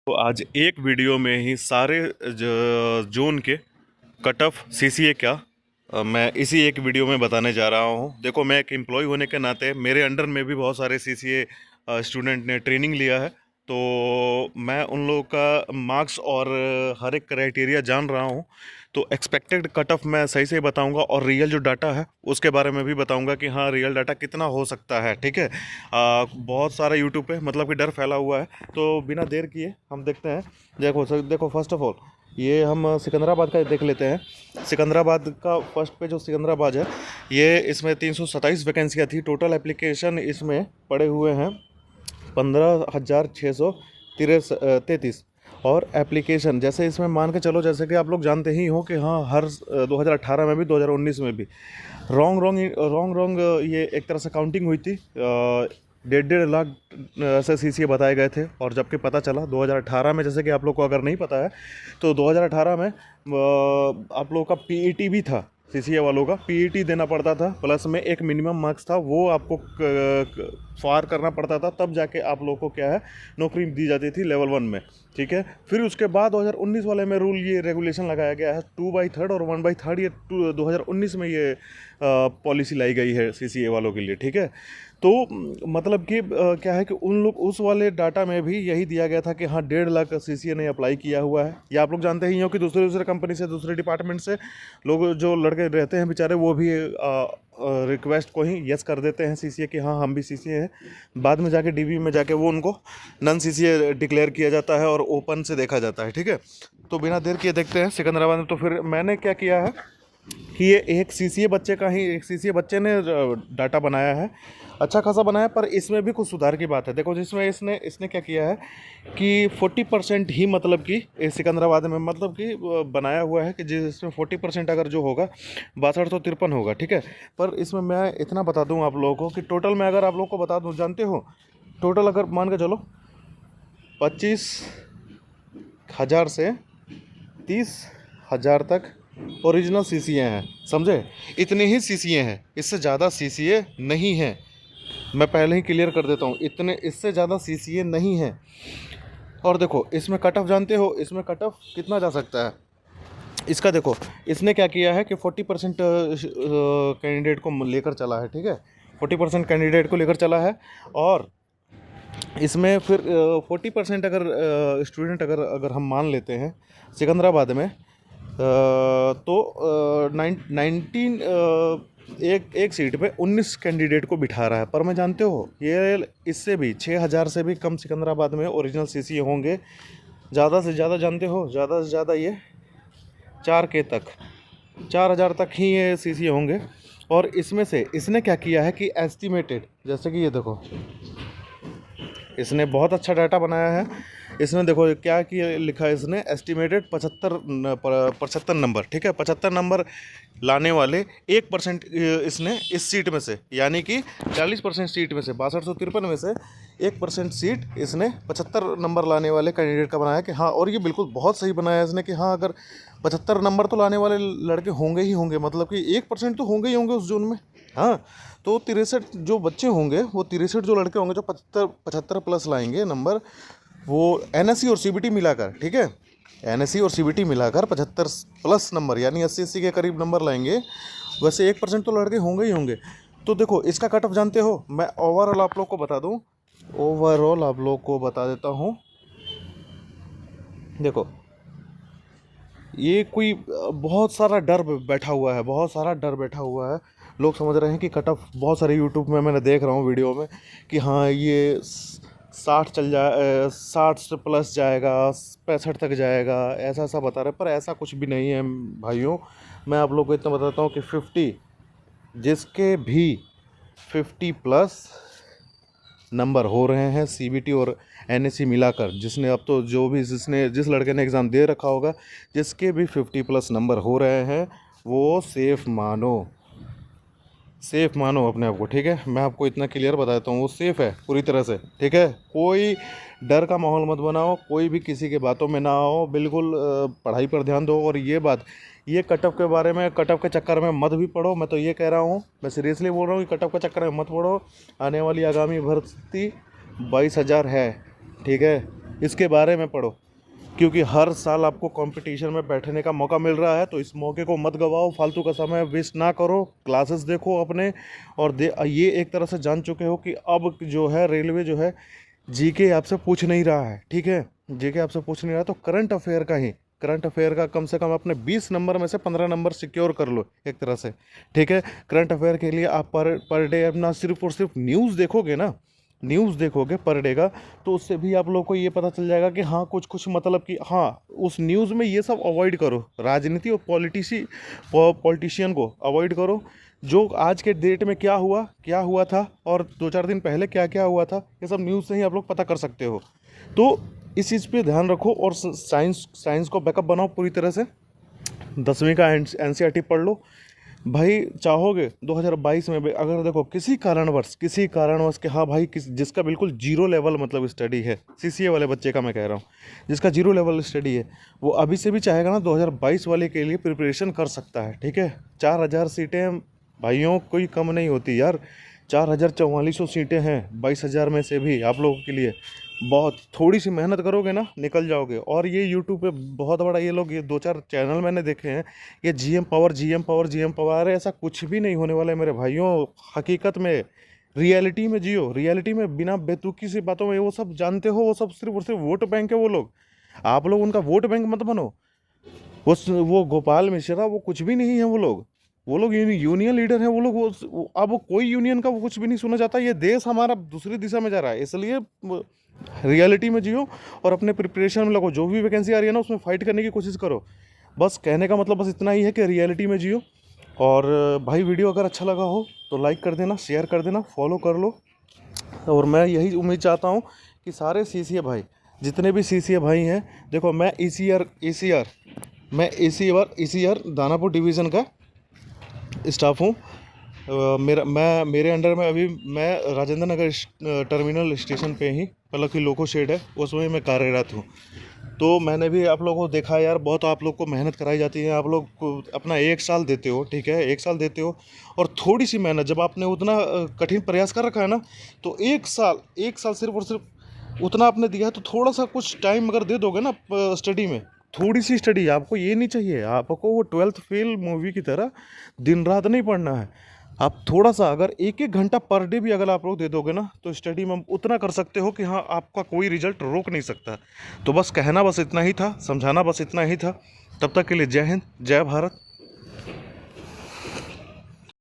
तो आज एक वीडियो में ही सारे जोन के कट ऑफ सीसीए क्या मैं इसी एक वीडियो में बताने जा रहा हूँ। देखो, मैं एक एम्प्लॉय होने के नाते मेरे अंडर में भी बहुत सारे सीसीए स्टूडेंट ने ट्रेनिंग लिया है, तो मैं उन लोगों का मार्क्स और हर एक क्राइटेरिया जान रहा हूँ। तो एक्सपेक्टेड कट ऑफ मैं सही से बताऊंगा और रियल जो डाटा है उसके बारे में भी बताऊंगा कि हाँ, रियल डाटा कितना हो सकता है। ठीक है। बहुत सारा यूट्यूब पे मतलब कि डर फैला हुआ है, तो बिना देर किए हम देखते हैं। देखो फर्स्ट ऑफ ऑल ये हम सिकंदराबाद का देख लेते हैं। सिकंदराबाद का फर्स्ट पे जो सिकंदराबाद है, ये इसमें 327 वैकेंसियाँ थी। टोटल एप्लीकेशन इसमें पड़े हुए हैं 15,633। और एप्लीकेशन जैसे इसमें मान के चलो, जैसे कि आप लोग जानते ही हो कि हाँ, हर 2018 में भी 2019 में भी रॉन्ग ये एक तरह से काउंटिंग हुई थी। 1.5 लाख ऐसे सीसीए बताए गए थे, और जबकि पता चला 2018 में, जैसे कि आप लोग को अगर नहीं पता है तो 2018 में आप लोगों का पीईटी भी था। सीसीए वालों का पीईटी देना पड़ता था, प्लस में एक मिनिमम मार्क्स था, वो आपको फार करना पड़ता था, तब जाके आप लोगों को क्या है नौकरी दी जाती थी लेवल 1 में। ठीक है। फिर उसके बाद 2019 वाले में रूल, ये रेगुलेशन लगाया गया है 2/3 और 1/3। ये 2019 में ये पॉलिसी लाई गई है सीसीए वालों के लिए। ठीक है। तो मतलब कि क्या है कि उन लोग उस वाले डाटा में भी यही दिया गया था कि हाँ, 1.5 लाख सीसीए ने अप्लाई किया हुआ है। या आप लोग जानते ही हो कि दूसरे कंपनी से, दूसरे डिपार्टमेंट से लोग, जो लड़के रहते हैं बेचारे, वो भी रिक्वेस्ट को ही यस कर देते हैं सीसीए कि हाँ, हम भी सीसीए हैं। बाद में जाके डीवी में जाके वो उनको नन सीसीए डिक्लेयर किया जाता है और ओपन से देखा जाता है। ठीक है। तो बिना देर किए देखते हैं सिकंदराबाद में। तो फिर मैंने क्या किया है कि ये एक सीसीए बच्चे ने डाटा बनाया है, अच्छा खासा बनाया, पर इसमें भी कुछ सुधार की बात है। देखो, जिसमें इसने क्या किया है कि 40% ही, मतलब कि सिकंदराबाद में मतलब कि बनाया हुआ है कि जिसमें 40% अगर जो होगा 6253 होगा। ठीक है। पर इसमें मैं इतना बता दूं आप लोगों को कि टोटल में, अगर आप लोगों को बता दूं, जानते हो टोटल अगर मान के चलो 25,000 से 30,000 तक ओरिजिनल सीसीए हैं। समझे? इतने ही सीसीए हैं, इससे ज़्यादा सीसीए नहीं हैं। मैं पहले ही क्लियर कर देता हूँ, इससे ज़्यादा सीसीए नहीं है। और देखो, इसमें कट ऑफ जानते हो, इसमें कट ऑफ कितना जा सकता है इसका? देखो, इसने क्या किया है कि 40% कैंडिडेट को लेकर चला है। ठीक है। 40% कैंडिडेट को लेकर चला है, और इसमें फिर 40% अगर स्टूडेंट अगर हम मान लेते हैं सिकंदराबाद में, तो 19 एक सीट पे 19 कैंडिडेट को बिठा रहा है। पर मैं, जानते हो, ये इससे भी 6,000 से भी कम सिकंदराबाद में ओरिजिनल सीसीए होंगे। ज़्यादा से ज़्यादा, जानते हो, ज़्यादा से ज़्यादा ये 4K तक, 4,000 तक ही ये सीसीए होंगे। और इसमें से इसने क्या किया है कि एस्टिमेटेड, जैसे कि ये देखो, इसने बहुत अच्छा डाटा बनाया है। इसने देखो क्या किया, लिखा है इसने एस्टिमेटेड 75 नंबर। ठीक है। 75 नंबर लाने वाले 1% इसने इस सीट में से, यानी कि 40% सीट में से, 6253 में से 1% सीट इसने 75 नंबर लाने वाले कैंडिडेट का बनाया कि हाँ। और ये बिल्कुल बहुत सही बनाया इसने कि हाँ, अगर 75 नंबर तो लाने वाले लड़के होंगे ही होंगे, मतलब कि 1% तो होंगे ही होंगे उस जोन में। हाँ, तो 63 जो बच्चे होंगे, वो 63 जो लड़के होंगे जो 75 प्लस लाएंगे नंबर, वो एनएससी और सीबीटी मिलाकर, ठीक है, एनएससी और सीबीटी मिलाकर 75 प्लस नंबर, यानी 80 के करीब नंबर लाएंगे। वैसे 1% तो लड़के होंगे ही होंगे। तो देखो, इसका कट ऑफ जानते हो, मैं ओवरऑल आप लोग को बता दूं, ओवरऑल आप लोग को बता देता हूं। देखो, ये कोई बहुत सारा डर बैठा हुआ है, बहुत सारा डर बैठा हुआ है। लोग समझ रहे हैं कि कट ऑफ, बहुत सारे यूट्यूब में मैंने देख रहा हूँ वीडियो में कि हाँ, ये 60 चल जाए, 60 से प्लस जाएगा, 65 तक जाएगा, ऐसा ऐसा बता रहे, पर ऐसा कुछ भी नहीं है भाइयों। मैं आप लोग को इतना बताता हूँ कि 50, जिसके भी 50 प्लस नंबर हो रहे हैं सीबीटी और एनएससी मिलाकर, जिसने अब तो जिस लड़के ने एग्ज़ाम दे रखा होगा, जिसके भी 50 प्लस नंबर हो रहे हैं, वो सेफ़ मानो अपने आप को। ठीक है। मैं आपको इतना क्लियर बताता हूँ, वो सेफ़ है पूरी तरह से। ठीक है। कोई डर का माहौल मत बनाओ, कोई भी किसी के बातों में ना आओ, बिल्कुल पढ़ाई पर ध्यान दो। और ये कट ऑफ के बारे में, कट ऑफ के चक्कर में मत भी पढ़ो। मैं तो ये कह रहा हूँ, मैं सीरियसली बोल रहा हूँ कि कट ऑफ के चक्कर में मत पढ़ो। आने वाली आगामी भर्ती 22,000 है। ठीक है। इसके बारे में पढ़ो, क्योंकि हर साल आपको कंपटीशन में बैठने का मौका मिल रहा है। तो इस मौके को मत गवाओ, फालतू का समय वेस्ट ना करो, क्लासेस देखो अपने। और ये एक तरह से जान चुके हो कि अब जो है रेलवे जो है जीके आपसे पूछ नहीं रहा है, ठीक है, जीके आपसे पूछ नहीं रहा, तो करंट अफेयर का कम से कम अपने 20 नंबर में से 15 नंबर सिक्योर कर लो एक तरह से, ठीक है। करंट अफेयर के लिए आप पर डे अपना सिर्फ और सिर्फ न्यूज़ देखोगे ना, न्यूज़ देखोगे पर डे का, तो उससे भी आप लोग को ये पता चल जाएगा कि हाँ कुछ कुछ मतलब कि हाँ उस न्यूज़ में ये सब अवॉइड करो, राजनीति और पॉलिटिशियन को अवॉइड करो। जो आज के डेट में क्या हुआ था और 2-4 दिन पहले क्या क्या हुआ था, ये सब न्यूज़ से ही आप लोग पता कर सकते हो। तो इस चीज़ पे ध्यान रखो और साइंस को बैकअप बनाओ पूरी तरह से। 10वीं का एनसीईआरटी पढ़ लो भाई। चाहोगे 2022 में भी अगर देखो किसी कारणवश कि हाँ भाई जिसका बिल्कुल जीरो लेवल मतलब स्टडी है, सीसीए वाले बच्चे का मैं कह रहा हूँ, जिसका जीरो लेवल स्टडी है, वो अभी से भी चाहेगा ना 2022 वाले के लिए प्रिपरेशन कर सकता है, ठीक है। 4000 सीटें भाइयों कोई कम नहीं होती यार, 4400 सीटें हैं 22,000 में से भी आप लोगों के लिए। बहुत थोड़ी सी मेहनत करोगे ना निकल जाओगे। और ये यूट्यूब पे बहुत बड़ा ये लोग, ये 2-4 चैनल मैंने देखे हैं, ये जीएम पावर, अरे ऐसा कुछ भी नहीं होने वाला है मेरे भाइयों। हकीकत में रियलिटी में जियो, रियलिटी में बिना बेतुकी सी बातों में, वो सब जानते हो, वो सब सिर्फ और सिर्फ वोट बैंक है वो लोग। आप लोग उनका वोट बैंक मत बनो। वो गोपाल मिश्रा वो कुछ भी नहीं है वो लोग यूनियन लीडर है वो लोग। अब कोई यूनियन का वो कुछ भी नहीं सुना जाता। ये देश हमारा दूसरी दिशा में जा रहा है, इसलिए रियलिटी में जियो और अपने प्रिपरेशन में लगो। जो भी वैकेंसी आ रही है ना उसमें फाइट करने की कोशिश करो। बस कहने का मतलब बस इतना ही है कि रियलिटी में जियो। और भाई वीडियो अगर अच्छा लगा हो तो लाइक कर देना, शेयर कर देना, फॉलो कर लो। और मैं यही उम्मीद चाहता हूँ कि सारे सीसीए भाई, जितने भी सीसीए भाई हैं, देखो मैं ईसीआर दानापुर डिवीज़न का स्टाफ हूँ। मेरे अंडर में अभी मैं राजेंद्र नगर टर्मिनल स्टेशन पे ही, मतलब कि लोको शेड है, उसमें मैं कार्यरत हूँ। तो मैंने भी आप लोगों को देखा यार, बहुत आप लोग को मेहनत कराई जाती है। आप लोग को अपना 1 साल देते हो, ठीक है, 1 साल देते हो। और थोड़ी सी मेहनत, जब आपने उतना कठिन प्रयास कर रखा है ना, तो 1 साल सिर्फ और सिर्फ उतना आपने दिया है, तो थोड़ा सा कुछ टाइम अगर दे दोगे ना स्टडी में, थोड़ी सी स्टडी, आपको ये नहीं चाहिए आपको वो 12th फेल मूवी की तरह दिन रात नहीं पढ़ना है। आप थोड़ा सा अगर 1-1 घंटा पर डे भी अगर आप लोग दे दोगे ना, तो स्टडी में उतना कर सकते हो कि हाँ आपका कोई रिजल्ट रोक नहीं सकता। तो बस कहना बस इतना ही था, समझाना बस इतना ही था। तब तक के लिए जय हिंद, जय भारत।